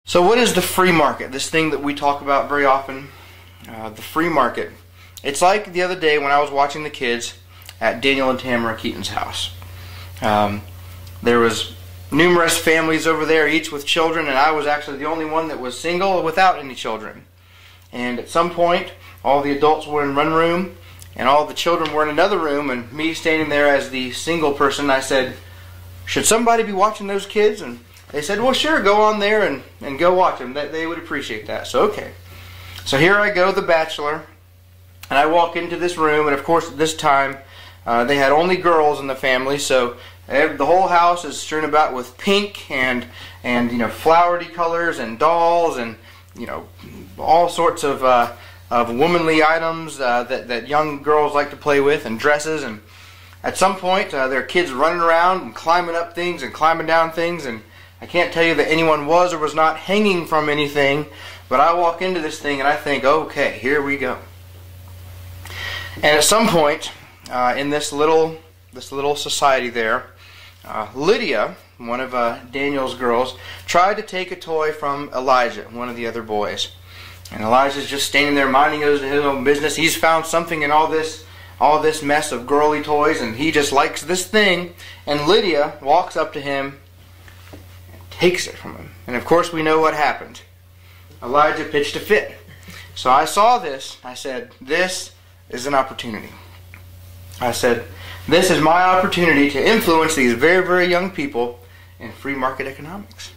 So what is the free market? This thing that we talk about very often, the free market. It's like the other day when I was watching the kids at Daniel and Tamara Keaton's house. There was numerous families over there, each with children, and I was actually the only one that was single without any children. And at some point, all the adults were in one room, and all the children were in another room, and me standing there as the single person, I said, should somebody be watching those kids? And they said, well, sure, go on there and go watch them. They would appreciate that. So, okay. So here I go, the bachelor, and I walk into this room, and of course at this time they had only girls in the family, so the whole house is strewn about with pink and flowery colors and dolls and all sorts of womanly items that young girls like to play with, and dresses. And at some point there are kids running around and climbing up things and climbing down things, and I can't tell you that anyone was or was not hanging from anything, but I walk into this thing and I think, okay, here we go. And at some point in this little society there, Lydia, one of Daniel's girls, tried to take a toy from Elijah, one of the other boys. And Elijah's just standing there minding his own business. He's found something in all this mess of girly toys, and he just likes this thing. And Lydia walks up to him and takes it from him. And of course we know what happened. Elijah pitched a fit. So I saw this. I said, this is an opportunity. I said, this is my opportunity to influence these very, very young people in free market economics.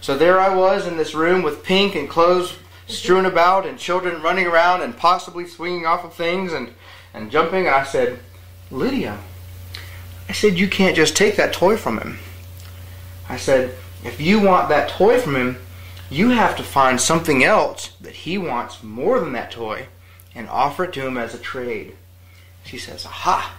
So there I was in this room with pink and clothes strewn about and children running around and possibly swinging off of things and jumping. And I said, Lydia, I said, you can't just take that toy from him. I said, if you want that toy from him, you have to find something else that he wants more than that toy and offer it to him as a trade. She says, aha!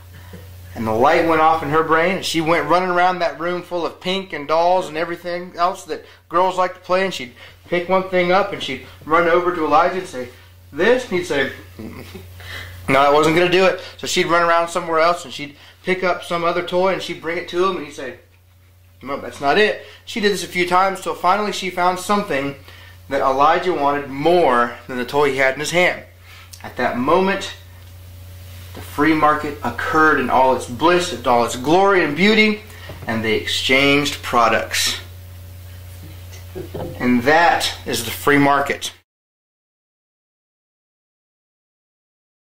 And the light went off in her brain, and she went running around that room full of pink and dolls and everything else that girls like to play, and she'd pick one thing up and she'd run over to Elijah and say, this? And he'd say, no, I wasn't going to do it. So she'd run around somewhere else and she'd pick up some other toy and she'd bring it to him, and he'd say, no, that's not it. She did this a few times till finally she found something that Elijah wanted more than the toy he had in his hand. At that moment, the free market occurred in all its bliss, in all its glory and beauty, and they exchanged products. And that is the free market.